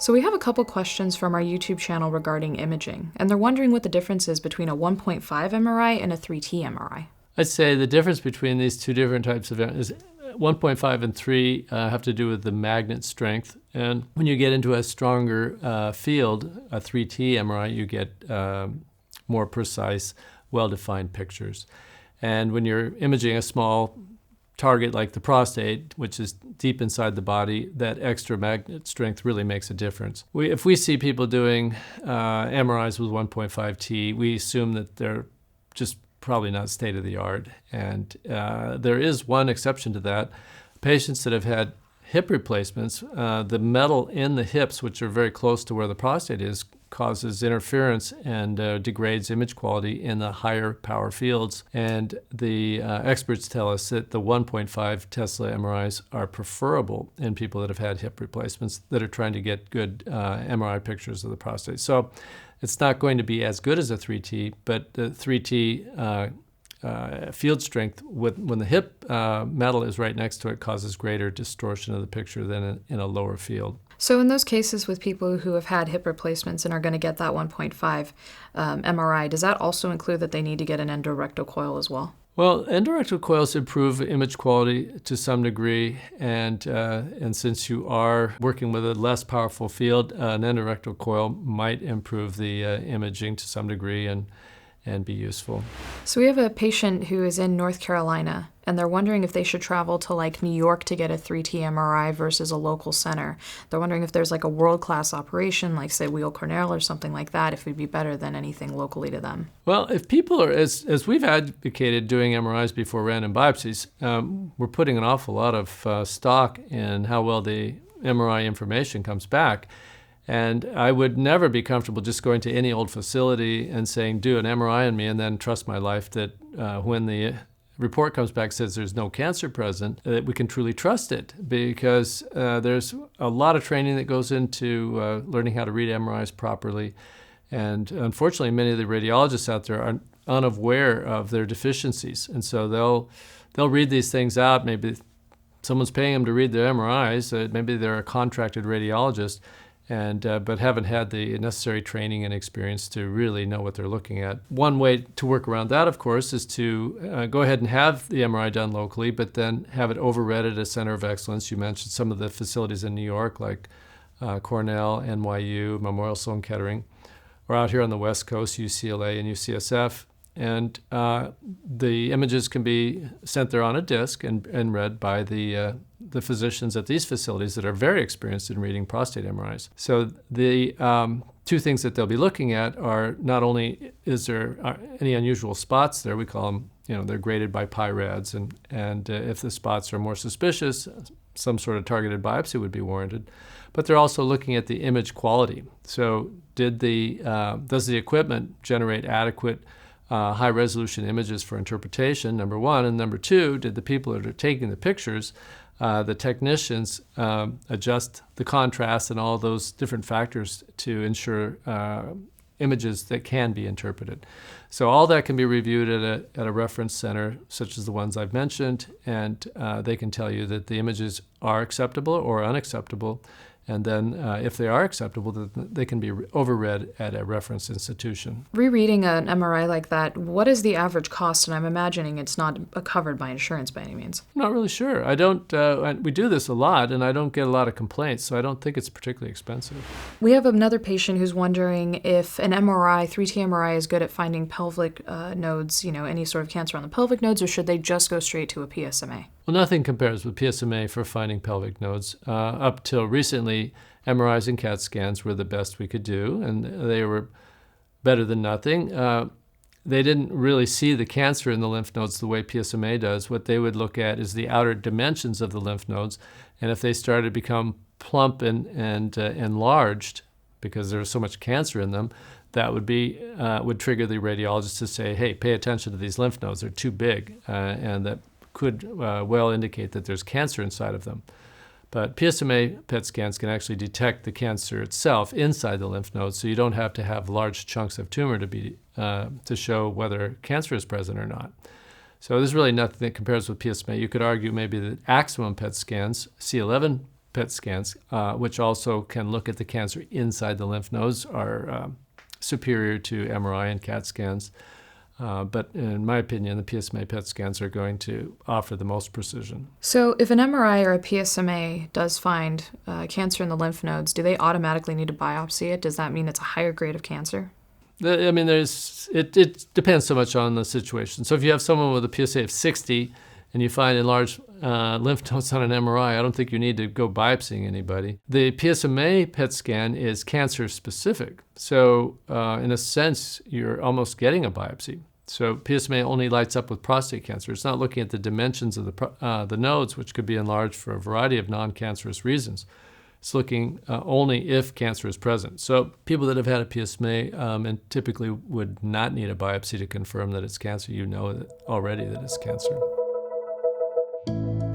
So we have a couple questions from our YouTube channel regarding imaging, and they're wondering what the difference is between a 1.5 MRI and a 3T MRI. I'd say the difference between these two different types of is 1.5 and 3 have to do with the magnet strength. And when you get into a stronger field, a 3T MRI, you get more precise, well-defined pictures. And when you're imaging a small target like the prostate, which is deep inside the body, that extra magnet strength really makes a difference. If we see people doing MRIs with 1.5T, we assume that they're just probably not state-of-the-art. And there is one exception to that. Patients that have had hip replacements, the metal in the hips, which are very close to where the prostate is, causes interference and degrades image quality in the higher power fields. And the experts tell us that the 1.5 Tesla MRIs are preferable in people that have had hip replacements that are trying to get good MRI pictures of the prostate. So it's not going to be as good as a 3T, but the 3T field strength, when the hip metal is right next to it, causes greater distortion of the picture than in a lower field. So in those cases with people who have had hip replacements and are going to get that 1.5 MRI, does that also include that they need to get an endorectal coil as well? Well, endorectal coils improve image quality to some degree, and since you are working with a less powerful field, an endorectal coil might improve the imaging to some degree and be useful. So we have a patient who is in North Carolina, and they're wondering if they should travel to like New York to get a 3T MRI versus a local center. They're wondering if there's like a world-class operation, like say Weill Cornell or something like that, if it would be better than anything locally to them. Well, if people are, as we've advocated doing MRIs before random biopsies, we're putting an awful lot of stock in how well the MRI information comes back. And I would never be comfortable just going to any old facility and saying, do an MRI on me, and then trust my life that when the report comes back says there's no cancer present, that we can truly trust it, because there's a lot of training that goes into learning how to read MRIs properly. And unfortunately, many of the radiologists out there are unaware of their deficiencies. And so they'll read these things out. Maybe someone's paying them to read their MRIs. Maybe they're a contracted radiologist, but haven't had the necessary training and experience to really know what they're looking at. One way to work around that, of course, is to go ahead and have the MRI done locally, but then have it overread at a center of excellence. You mentioned some of the facilities in New York, like Cornell, NYU, Memorial Sloan Kettering, or out here on the West Coast, UCLA and UCSF. And the images can be sent there on a disc and read by the physicians at these facilities that are very experienced in reading prostate MRIs. So the two things that they'll be looking at are not only is there any unusual spots there, we call them, they're graded by PI-RADS, and if the spots are more suspicious, some sort of targeted biopsy would be warranted. But they're also looking at the image quality. So does the equipment generate adequate high-resolution images for interpretation, number one, and number two, did the people that are taking the pictures, the technicians, adjust the contrast and all those different factors to ensure images that can be interpreted. So all that can be reviewed at a reference center, such as the ones I've mentioned, and they can tell you that the images are acceptable or unacceptable. And then if they are acceptable, they can be overread at a reference institution. Rereading an MRI like that, what is the average cost? And I'm imagining it's not covered by insurance by any means. I'm not really sure. I don't. We do this a lot, and I don't get a lot of complaints, so I don't think it's particularly expensive. We have another patient who's wondering if an MRI, 3T MRI, is good at finding pelvic nodes, any sort of cancer on the pelvic nodes, or should they just go straight to a PSMA? Well, nothing compares with PSMA for finding pelvic nodes. Up till recently, MRIs and CAT scans were the best we could do, and they were better than nothing. They didn't really see the cancer in the lymph nodes the way PSMA does. What they would look at is the outer dimensions of the lymph nodes, and if they started to become plump and enlarged because there was so much cancer in them, that would trigger the radiologist to say, hey, pay attention to these lymph nodes. They're too big, and that could well indicate that there's cancer inside of them. But PSMA PET scans can actually detect the cancer itself inside the lymph nodes, so you don't have to have large chunks of tumor to show whether cancer is present or not. So there's really nothing that compares with PSMA. You could argue maybe that Aximum PET scans, C11 PET scans, which also can look at the cancer inside the lymph nodes, are superior to MRI and CAT scans. But in my opinion, the PSMA PET scans are going to offer the most precision. So if an MRI or a PSMA does find cancer in the lymph nodes, do they automatically need to biopsy it? Does that mean it's a higher grade of cancer? I mean, it depends so much on the situation. So if you have someone with a PSA of 60 and you find enlarged lymph nodes on an MRI, I don't think you need to go biopsying anybody. The PSMA PET scan is cancer specific. So in a sense, you're almost getting a biopsy. So PSMA only lights up with prostate cancer. It's not looking at the dimensions of the nodes, which could be enlarged for a variety of non-cancerous reasons. It's looking only if cancer is present. So people that have had a PSMA and typically would not need a biopsy to confirm that it's cancer, you know already that it's cancer.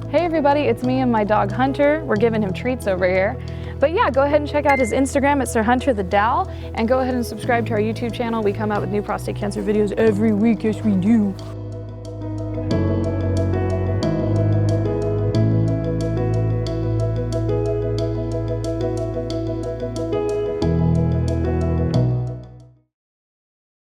Hey everybody, it's me and my dog Hunter. We're giving him treats over here. But yeah, go ahead and check out his Instagram at Sir Hunter the Dal, and go ahead and subscribe to our YouTube channel. We come out with new prostate cancer videos every week, yes we do.